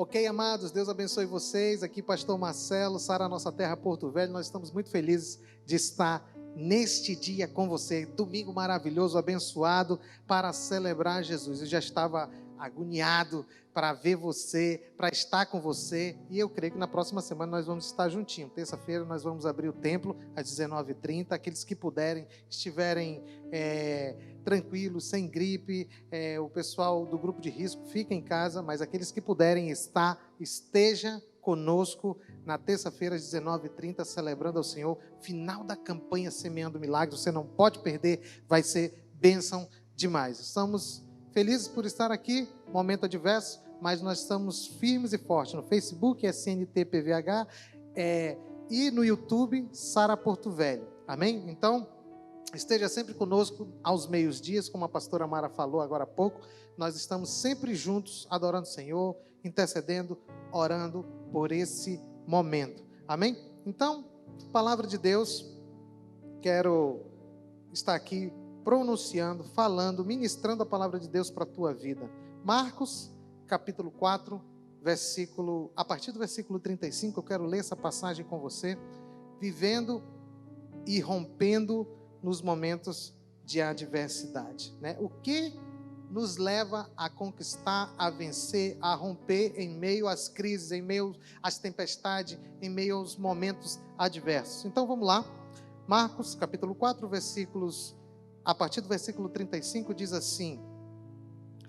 Ok, amados, Deus abençoe vocês. Aqui, Pastor Marcelo, Sara Nossa Terra, Porto Velho. Nós estamos muito felizes de estar neste dia com você. Domingo maravilhoso, abençoado, para celebrar Jesus. Eu já estava agoniado para ver você, para estar com você. E eu creio que na próxima semana nós vamos estar juntinhos. Terça-feira nós vamos abrir o templo às 19h30. Aqueles que puderem, estiverem tranquilos, sem gripe, o pessoal do grupo de risco fica em casa, mas aqueles que puderem estar, esteja conosco na terça-feira às 19h30, celebrando ao Senhor, final da campanha Semeando Milagres. Você não pode perder, vai ser bênção demais. Estamos felizes por estar aqui, momento adverso, mas nós estamos firmes e fortes no Facebook, SNTPVH, e no YouTube, Sara Porto Velho. Amém? Então, esteja sempre conosco aos meios-dias, como a pastora Mara falou agora há pouco. Nós estamos sempre juntos, adorando o Senhor, intercedendo, orando por esse momento. Amém? Então, palavra de Deus, quero estar aqui pronunciando, falando, ministrando a palavra de Deus para a tua vida. Marcos, capítulo 4, a partir do versículo 35, eu quero ler essa passagem com você. Vivendo e rompendo nos momentos de adversidade, né? O que nos leva a conquistar, a vencer, a romper em meio às crises, em meio às tempestades, em meio aos momentos adversos. Então vamos lá. Marcos, capítulo 4, a partir do versículo 35, diz assim: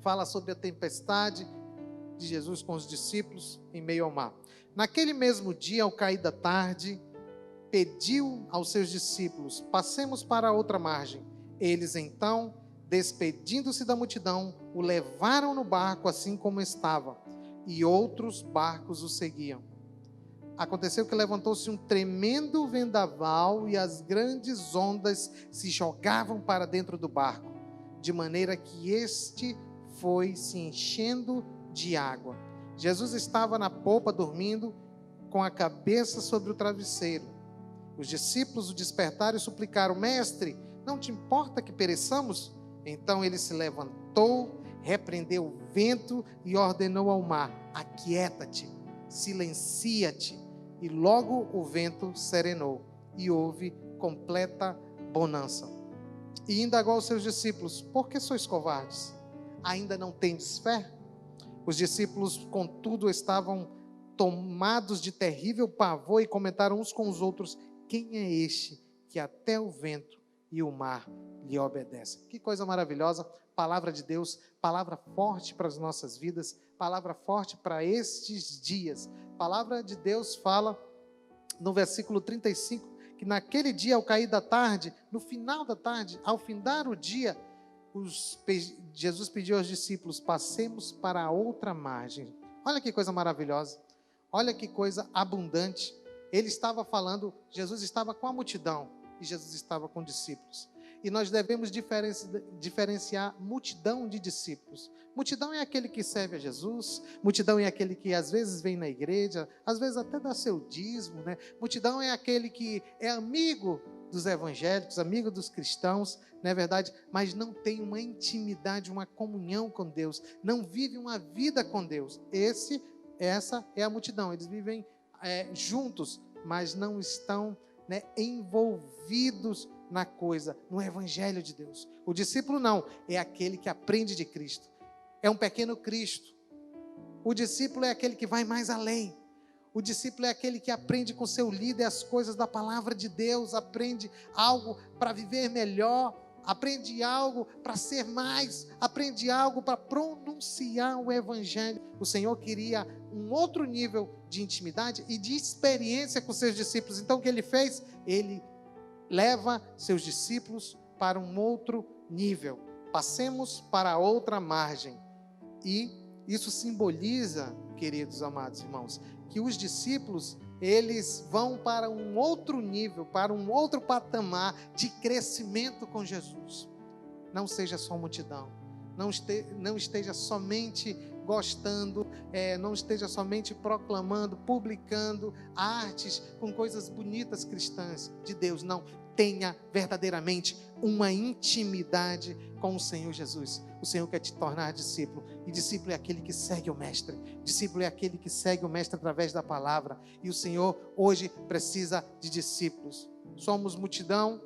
fala sobre a tempestade de Jesus com os discípulos em meio ao mar. Naquele mesmo dia, ao cair da tarde, pediu aos seus discípulos: passemos para a outra margem. Eles então, despedindo-se da multidão, o levaram no barco assim como estava, e outros barcos o seguiam. Aconteceu que levantou-se um tremendo vendaval e as grandes ondas se jogavam para dentro do barco, de maneira que este foi se enchendo de água. Jesus estava na popa dormindo, com a cabeça sobre o travesseiro. Os discípulos o despertaram e suplicaram: Mestre, não te importa que pereçamos? Então ele se levantou, repreendeu o vento e ordenou ao mar: aquieta-te, silencia-te. E logo o vento serenou e houve completa bonança. E indagou aos seus discípulos: por que sois covardes? Ainda não tendes fé? Os discípulos, contudo, estavam tomados de terrível pavor e comentaram uns com os outros: quem é este que até o vento e o mar lhe obedecem? Que coisa maravilhosa, palavra de Deus, palavra forte para as nossas vidas, palavra forte para estes dias. Palavra de Deus fala no versículo 35, que naquele dia, ao cair da tarde, no final da tarde, ao findar o dia, Jesus pediu aos discípulos: passemos para a outra margem. Olha que coisa maravilhosa, olha que coisa abundante. Ele estava falando, Jesus estava com a multidão e Jesus estava com discípulos. E nós devemos diferenciar multidão de discípulos. Multidão é aquele que serve a Jesus, multidão é aquele que às vezes vem na igreja, às vezes até dá seu dízimo, né? Multidão é aquele que é amigo dos evangélicos, amigo dos cristãos, não é verdade? Mas não tem uma intimidade, uma comunhão com Deus, não vive uma vida com Deus. Essa é a multidão, eles vivem juntos, mas não estão, né, envolvidos na coisa, no evangelho de Deus. O discípulo não, é aquele que aprende de Cristo, é um pequeno Cristo. O discípulo é aquele que vai mais além. O discípulo é aquele que aprende com seu líder as coisas da palavra de Deus, aprende algo para viver melhor, aprende algo para ser mais, aprende algo para pronunciar o evangelho. O Senhor queria um outro nível de intimidade e de experiência com seus discípulos. Então o que ele fez? Ele leva seus discípulos para um outro nível. Passemos para a outra margem. E isso simboliza, queridos amados irmãos, que os discípulos, eles vão para um outro nível, para um outro patamar de crescimento com Jesus. Não seja só multidão, não esteja somente gostando, não esteja somente proclamando, publicando artes com coisas bonitas cristãs de Deus. Não, tenha verdadeiramente uma intimidade com o Senhor Jesus. O Senhor quer te tornar discípulo, E discípulo é aquele que segue o mestre. Discípulo é aquele que segue o mestre através da palavra. E o Senhor hoje precisa de discípulos. Somos multidão,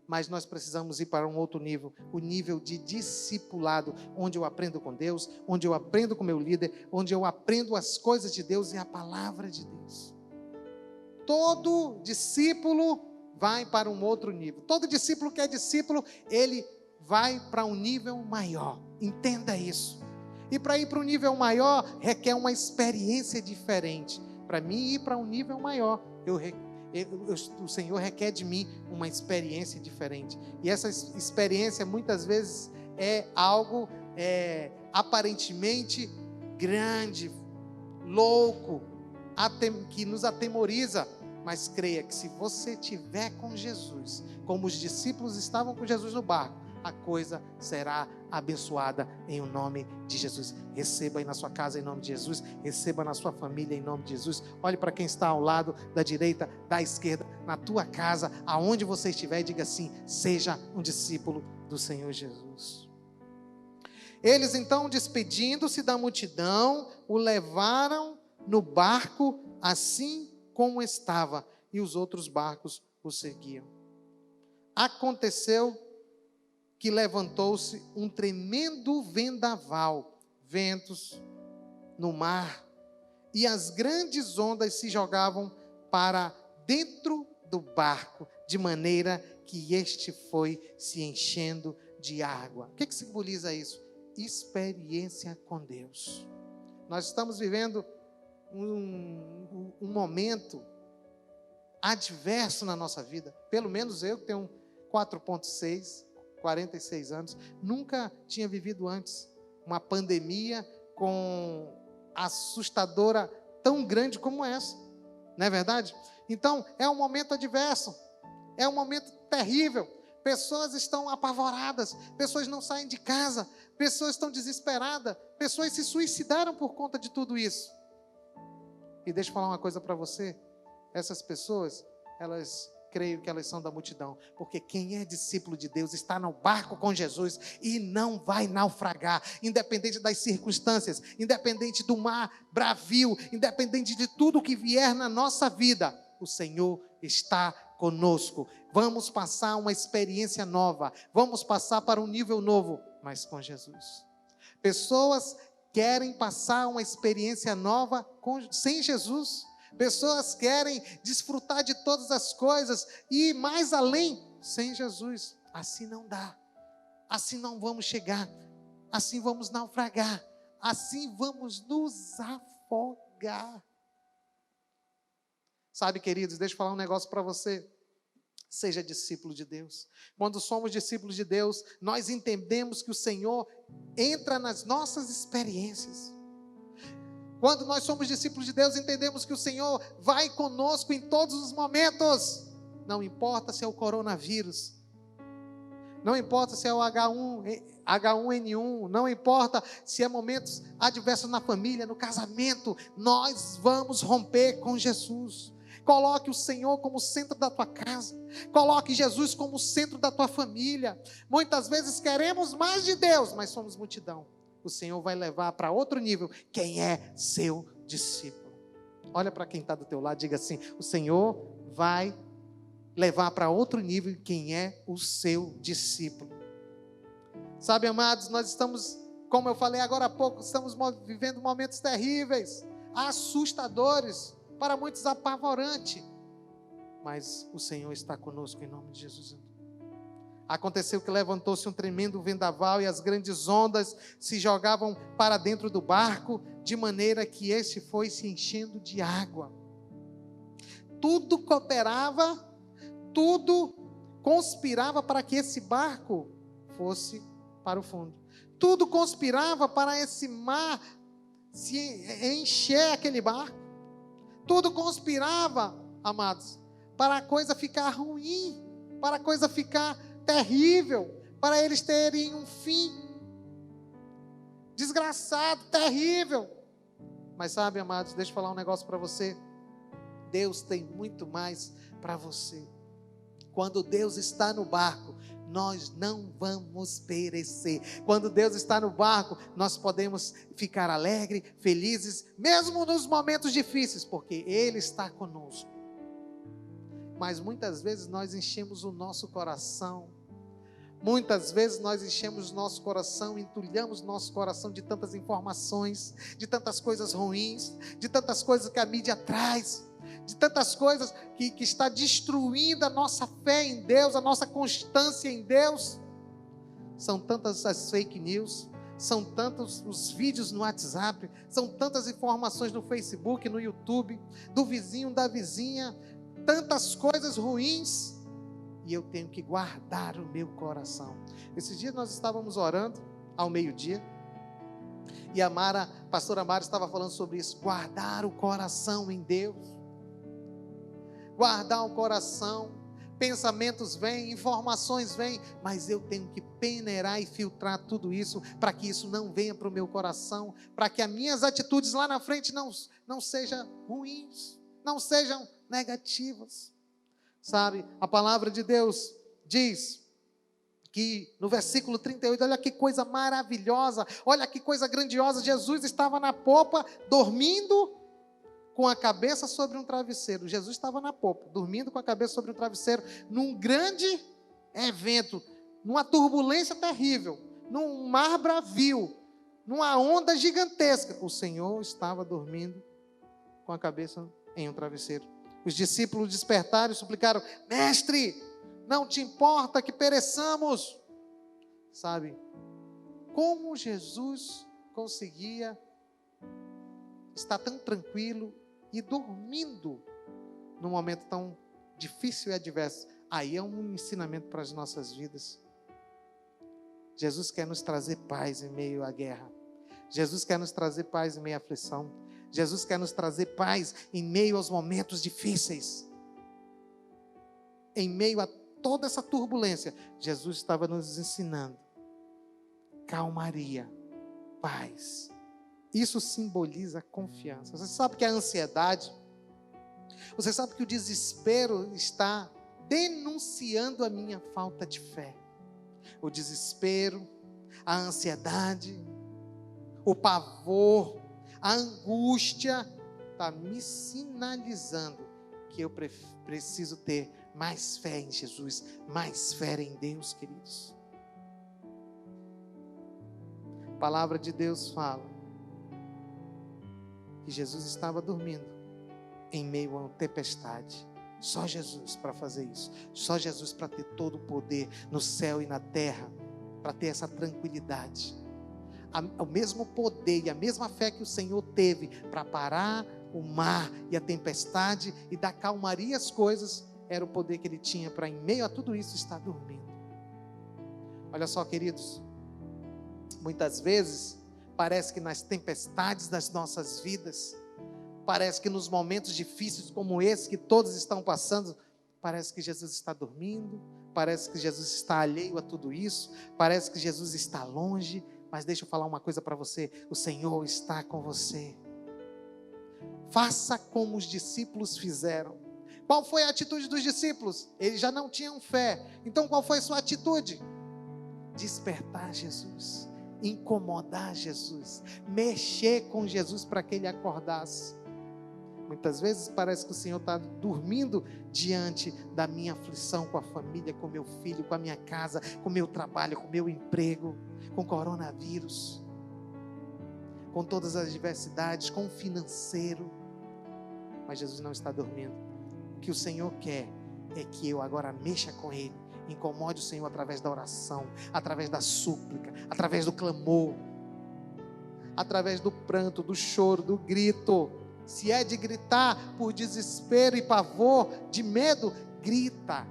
mas nós precisamos ir para um outro nível, o nível de discipulado, onde eu aprendo com Deus, onde eu aprendo com meu líder, onde eu aprendo as coisas de Deus e a palavra de Deus. Todo discípulo vai para um outro nível. Todo discípulo que é discípulo, ele vai para um nível maior. Entenda isso. E para ir para um nível maior, requer uma experiência diferente. Para mim ir para um nível maior, o Senhor requer de mim uma experiência diferente. E essa experiência muitas vezes é algo aparentemente grande, louco, que nos atemoriza. Mas creia que se você estiver com Jesus, como os discípulos estavam com Jesus no barco, a coisa será abençoada em o nome de Jesus. Receba aí na sua casa em nome de Jesus, receba na sua família em nome de Jesus. Olhe para quem está ao lado, da direita, da esquerda, na tua casa, aonde você estiver, e diga assim: seja um discípulo do Senhor Jesus. Eles então, despedindo-se da multidão, o levaram no barco assim como estava, e os outros barcos o seguiam. Aconteceu que levantou-se um tremendo vendaval, ventos no mar, e as grandes ondas se jogavam para dentro do barco, de maneira que este foi se enchendo de água. O que simboliza isso? Experiência com Deus. Nós estamos vivendo um momento adverso na nossa vida. Pelo menos eu que tenho 4,6, 46 anos, nunca tinha vivido antes uma pandemia com assustadora tão grande como essa, não é verdade? Então é um momento adverso, é um momento terrível. Pessoas estão apavoradas, pessoas não saem de casa, pessoas estão desesperadas, pessoas se suicidaram por conta de tudo isso. E deixa eu falar uma coisa para você: essas pessoas, creio que elas são da multidão, porque quem é discípulo de Deus está no barco com Jesus e não vai naufragar, independente das circunstâncias, independente do mar bravio, independente de tudo que vier na nossa vida, o Senhor está conosco. Vamos passar uma experiência nova, vamos passar para um nível novo, mas com Jesus. Pessoas querem passar uma experiência nova sem Jesus. Pessoas querem desfrutar de todas as coisas e ir mais além sem Jesus. Assim não dá. Assim não vamos chegar. Assim vamos naufragar. Assim vamos nos afogar. Sabe, queridos, deixa eu falar um negócio para você. Seja discípulo de Deus. Quando somos discípulos de Deus, nós entendemos que o Senhor entra nas nossas experiências. Quando nós somos discípulos de Deus, entendemos que o Senhor vai conosco em todos os momentos. Não importa se é o coronavírus, não importa se é o H1N1, não importa se é momentos adversos na família, no casamento, nós vamos romper com Jesus. Coloque o Senhor como centro da tua casa, coloque Jesus como centro da tua família. Muitas vezes queremos mais de Deus, mas somos multidão. O Senhor vai levar para outro nível quem é seu discípulo. Olha para quem está do teu lado, diga assim: o Senhor vai levar para outro nível quem é o seu discípulo. Sabe, amados, nós estamos, como eu falei agora há pouco, estamos vivendo momentos terríveis, assustadores, para muitos apavorante, mas o Senhor está conosco em nome de Jesus. Aconteceu que levantou-se um tremendo vendaval e as grandes ondas se jogavam para dentro do barco, de maneira que este foi se enchendo de água. Tudo cooperava, tudo conspirava para que esse barco fosse para o fundo. Tudo conspirava para esse mar se encher aquele barco. Tudo conspirava, amados, para a coisa ficar ruim, para a coisa ficar terrível, para eles terem um fim desgraçado, terrível. Mas sabe, amados, deixa eu falar um negócio para você. Deus tem muito mais para você. Quando Deus está no barco, nós não vamos perecer. Quando Deus está no barco, nós podemos ficar alegres, felizes, mesmo nos momentos difíceis, porque Ele está conosco. Mas muitas vezes nós enchemos o nosso coração, muitas vezes nós enchemos o nosso coração, entulhamos nosso coração de tantas informações, de tantas coisas ruins, de tantas coisas que a mídia traz, de tantas coisas que está destruindo a nossa fé em Deus, a nossa constância em Deus. São tantas as fake news, são tantos os vídeos no WhatsApp, são tantas informações no Facebook, no YouTube, do vizinho, da vizinha, tantas coisas ruins, e eu tenho que guardar o meu coração. Esses dias nós estávamos orando ao meio-dia, e a pastora Mara estava falando sobre isso, guardar o coração em Deus. Guardar o coração, pensamentos vêm, informações vêm, mas eu tenho que peneirar e filtrar tudo isso, para que isso não venha para o meu coração, para que as minhas atitudes lá na frente não sejam ruins, não sejam negativas. Sabe, a palavra de Deus diz que no versículo 38, olha que coisa maravilhosa, olha que coisa grandiosa, Jesus estava na popa, dormindo, com a cabeça sobre um travesseiro. Jesus estava na popa, dormindo com a cabeça sobre um travesseiro, num grande evento, numa turbulência terrível, num mar bravio, numa onda gigantesca. O Senhor estava dormindo com a cabeça em um travesseiro. Os discípulos despertaram e suplicaram: Mestre, não te importa que pereçamos? Sabe, como Jesus conseguia estar tão tranquilo e dormindo num momento tão difícil e adverso? Aí é um ensinamento para as nossas vidas. Jesus quer nos trazer paz em meio à guerra. Jesus quer nos trazer paz em meio à aflição. Jesus quer nos trazer paz em meio aos momentos difíceis. Em meio a toda essa turbulência, Jesus estava nos ensinando calmaria, paz. Isso simboliza confiança. Você sabe que a ansiedade, você sabe que o desespero está denunciando a minha falta de fé. O desespero, a ansiedade, o pavor, a angústia está me sinalizando que eu preciso ter mais fé em Jesus, mais fé em Deus, queridos. A palavra de Deus fala que Jesus estava dormindo em meio a uma tempestade. Só Jesus para fazer isso. Só Jesus para ter todo o poder no céu e na terra, para ter essa tranquilidade. O mesmo poder e a mesma fé que o Senhor teve para parar o mar e a tempestade e dar calmaria às coisas, era o poder que Ele tinha para, em meio a tudo isso, estar dormindo. Olha só, queridos, muitas vezes parece que nas tempestades das nossas vidas, parece que nos momentos difíceis como esse que todos estão passando, parece que Jesus está dormindo, parece que Jesus está alheio a tudo isso, parece que Jesus está longe. Mas deixa eu falar uma coisa para você: o Senhor está com você. Faça como os discípulos fizeram. Qual foi a atitude dos discípulos? Eles já não tinham fé. Então qual foi a sua atitude? Despertar Jesus, incomodar Jesus, mexer com Jesus para que ele acordasse. Muitas vezes parece que o Senhor está dormindo diante da minha aflição com a família, com meu filho, com a minha casa, com o meu trabalho, com o meu emprego, com o coronavírus, com todas as adversidades, com o financeiro. Mas Jesus não está dormindo. O que o Senhor quer é que eu agora mexa com Ele, incomode o Senhor através da oração, através da súplica, através do clamor, através do pranto, do choro, do grito. Se é de gritar por desespero e pavor, de medo, grita.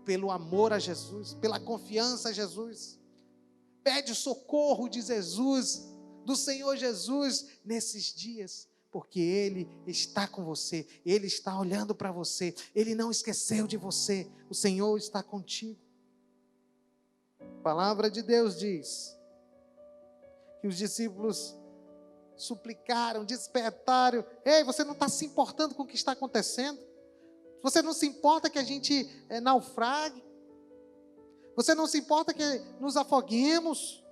Pelo amor a Jesus, pela confiança a Jesus. Pede o socorro de Jesus, do Senhor Jesus, nesses dias. Porque Ele está com você, Ele está olhando para você, Ele não esqueceu de você, o Senhor está contigo. A palavra de Deus diz que os discípulos suplicaram, despertaram: ei, você não está se importando com o que está acontecendo? Você não se importa que a gente naufrague? Você não se importa que nos afoguemos?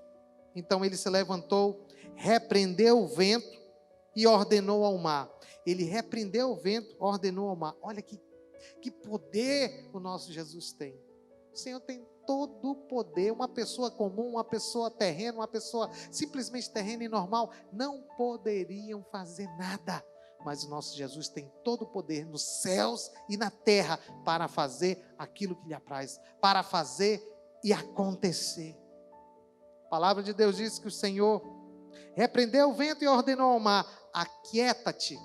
Então ele se levantou, repreendeu o vento e ordenou ao mar. Ele repreendeu o vento, ordenou ao mar. Olha que poder o nosso Jesus tem. O Senhor tem todo o poder. Uma pessoa comum, uma pessoa terrena, uma pessoa simplesmente terrena e normal, não poderiam fazer nada. Mas o nosso Jesus tem todo o poder nos céus e na terra para fazer aquilo que lhe apraz, para fazer e acontecer. A palavra de Deus diz que o Senhor repreendeu o vento e ordenou ao mar: aquieta-te,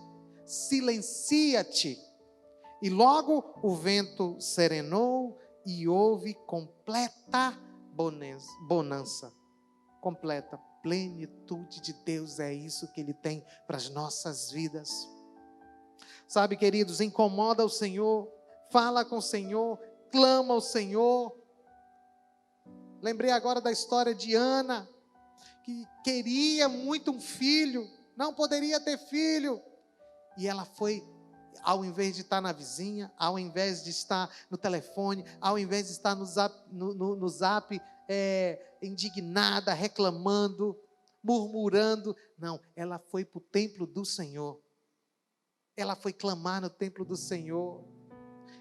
silencia-te. E logo o vento serenou e houve completa bonança. Completa plenitude de Deus, é isso que Ele tem para as nossas vidas. Sabe, queridos, incomoda o Senhor, fala com o Senhor, clama ao Senhor. Lembrei agora da história de Ana, que queria muito um filho, não poderia ter filho, e ela foi, ao invés de estar na vizinha, ao invés de estar no telefone, ao invés de estar no zap, indignada, reclamando, murmurando, não, ela foi para o templo do Senhor, ela foi clamar no templo do Senhor,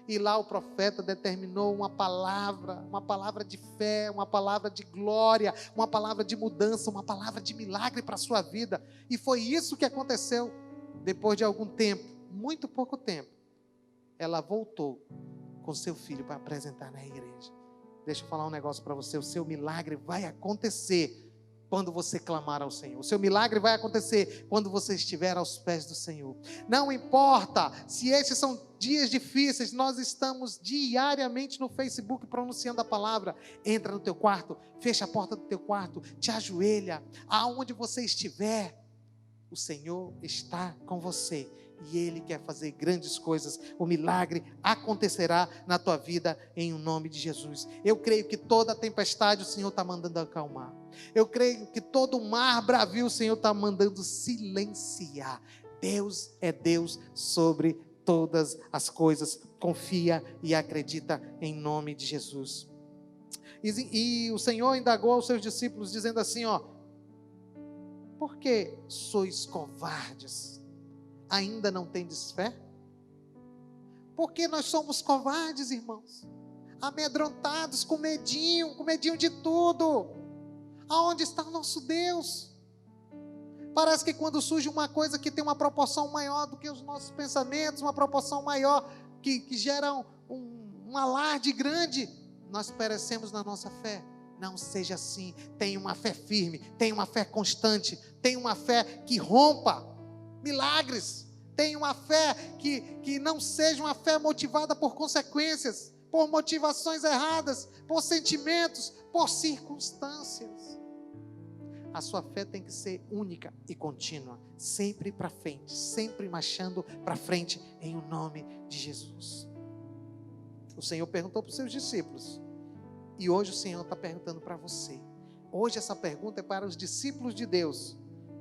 e lá o profeta determinou uma palavra de fé, uma palavra de glória, uma palavra de mudança, uma palavra de milagre para a sua vida. E foi isso que aconteceu. Depois de algum tempo, muito pouco tempo, ela voltou com seu filho para apresentar na igreja. Deixa eu falar um negócio para você, o seu milagre vai acontecer quando você clamar ao Senhor. O seu milagre vai acontecer quando você estiver aos pés do Senhor. Não importa se esses são dias difíceis, nós estamos diariamente no Facebook pronunciando a palavra. Entra no teu quarto, fecha a porta do teu quarto, te ajoelha, aonde você estiver, o Senhor está com você. E Ele quer fazer grandes coisas. O milagre acontecerá na tua vida em nome de Jesus. Eu creio que toda tempestade o Senhor está mandando acalmar. Eu creio que todo mar bravio o Senhor está mandando silenciar. Deus é Deus sobre todas as coisas. Confia e acredita em nome de Jesus. E o Senhor indagou aos seus discípulos dizendo assim, por que sois covardes? Ainda não tendes fé? Porque nós somos covardes, irmãos, amedrontados, com medinho de tudo. Aonde está o nosso Deus? Parece que quando surge uma coisa que tem uma proporção maior do que os nossos pensamentos, uma proporção maior que gera um alarde grande, nós perecemos na nossa fé. Não seja assim. Tenha uma fé firme, tenha uma fé constante, tenha uma fé que rompa milagres. Tenha uma fé que não seja uma fé motivada por consequências, por motivações erradas, por sentimentos, por circunstâncias. A sua fé tem que ser única e contínua, sempre para frente, sempre marchando para frente, em o nome de Jesus. O Senhor perguntou para os seus discípulos, e hoje o Senhor está perguntando para você. Hoje essa pergunta é para os discípulos de Deus.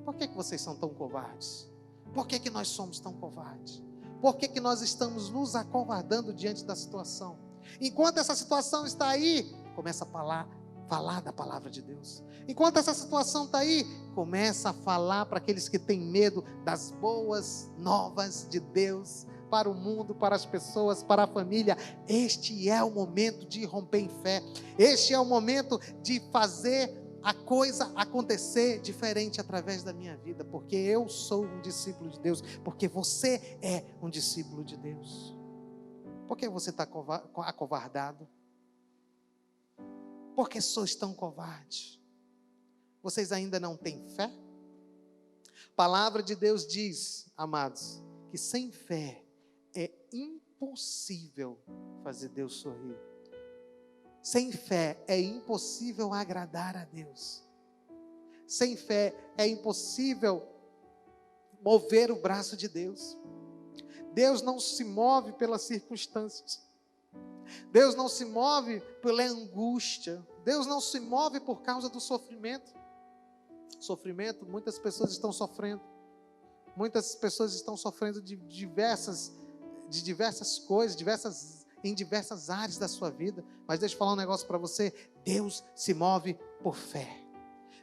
Por que vocês são tão covardes? Por que nós somos tão covardes? Por que nós estamos nos acovardando diante da situação? Enquanto essa situação está aí, começa a falar da palavra de Deus. Enquanto essa situação está aí, começa a falar para aqueles que têm medo das boas novas de Deus, para o mundo, para as pessoas, para a família. Este é o momento de romper em fé. Este é o momento de fazer a coisa acontecer diferente através da minha vida, porque eu sou um discípulo de Deus, porque você é um discípulo de Deus. Por que você está acovardado? Por que sois tão covardes? Vocês ainda não têm fé? A palavra de Deus diz, amados, que sem fé é impossível fazer Deus sorrir. Sem fé é impossível agradar a Deus. Sem fé é impossível mover o braço de Deus. Deus não se move pelas circunstâncias. Deus não se move pela angústia. Deus não se move por causa do sofrimento. Sofrimento, muitas pessoas estão sofrendo. Muitas pessoas estão sofrendo de diversas de diversas coisas, em diversas áreas da sua vida. Mas deixa eu falar um negócio para você. Deus se move por fé.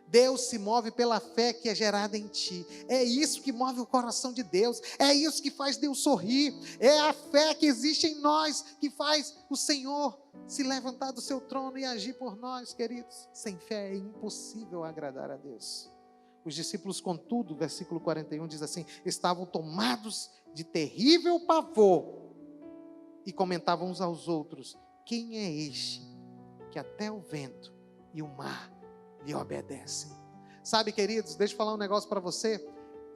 Deus se move pela fé que é gerada em ti. É isso que move o coração de Deus. É isso que faz Deus sorrir. É a fé que existe em nós que faz o Senhor se levantar do seu trono e agir por nós, queridos. Sem fé é impossível agradar a Deus. Os discípulos, contudo, versículo 41 diz assim: estavam tomados de terrível pavor e comentavam uns aos outros: quem é este que até o vento e o mar lhe obedecem? Sabe, queridos, deixa eu falar um negócio para você.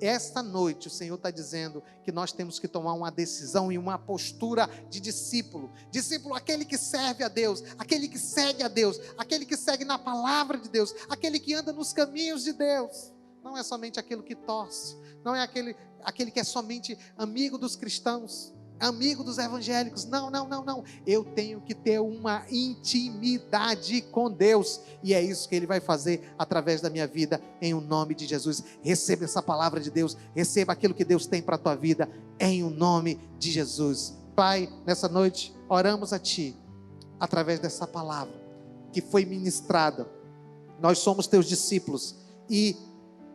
Esta noite o Senhor está dizendo que nós temos que tomar uma decisão e uma postura de discípulo. Discípulo, aquele que serve a Deus, aquele que segue a Deus, aquele que segue na palavra de Deus, aquele que anda nos caminhos de Deus. Não é somente aquele que torce, não é aquele que é somente amigo dos cristãos, amigo dos evangélicos. Não. Eu tenho que ter uma intimidade com Deus. E é isso que Ele vai fazer através da minha vida, em o nome de Jesus. Receba essa palavra de Deus. Receba aquilo que Deus tem para a tua vida, em o nome de Jesus. Pai, nessa noite, oramos a Ti, através dessa palavra que foi ministrada. Nós somos Teus discípulos. E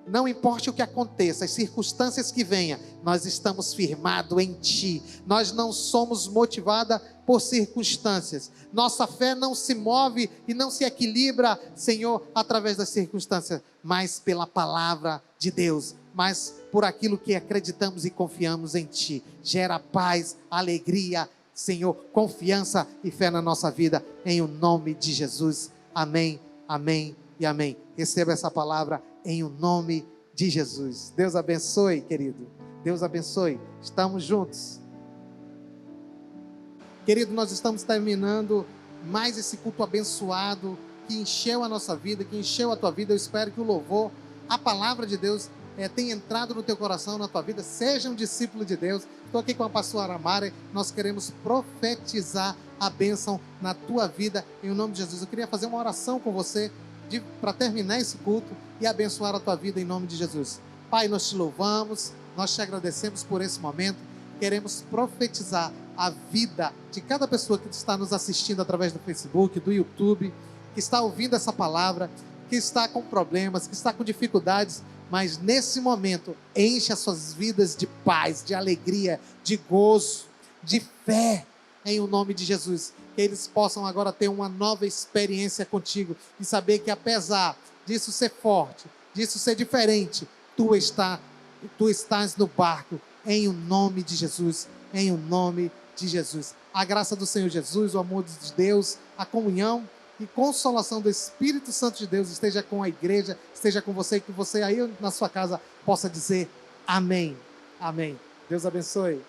não importa o que aconteça, as circunstâncias que venham, nós estamos firmados em Ti. Nós não somos motivados por circunstâncias. Nossa fé não se move e não se equilibra, Senhor, através das circunstâncias, mas pela palavra de Deus, mas por aquilo que acreditamos e confiamos em Ti. Gera paz, alegria, Senhor, confiança e fé na nossa vida, em o nome de Jesus. Amém, amém e amém. Receba essa palavra em o nome de Jesus. Deus abençoe, querido. Deus abençoe. Estamos juntos. Querido, nós estamos terminando mais esse culto abençoado que encheu a nossa vida, que encheu a tua vida. Eu espero que o louvor, a palavra de Deus tenha entrado no teu coração, na tua vida. Seja um discípulo de Deus. Estou aqui com a pastora Mari. Nós queremos profetizar a bênção na tua vida, em o nome de Jesus. Eu queria fazer uma oração com você para terminar esse culto e abençoar a tua vida em nome de Jesus. Pai, nós te louvamos, nós te agradecemos por esse momento. Queremos profetizar a vida de cada pessoa que está nos assistindo através do Facebook, do YouTube, que está ouvindo essa palavra, que está com problemas, que está com dificuldades, mas nesse momento enche as suas vidas de paz, de alegria, de gozo, de fé, em o nome de Jesus. Que eles possam agora ter uma nova experiência contigo e saber que apesar disso ser forte, disso ser diferente, tu estás no barco, em o nome de Jesus, em o nome de Jesus. A graça do Senhor Jesus, o amor de Deus, a comunhão e consolação do Espírito Santo de Deus esteja com a igreja, esteja com você, e que você aí na sua casa possa dizer amém, amém. Deus abençoe.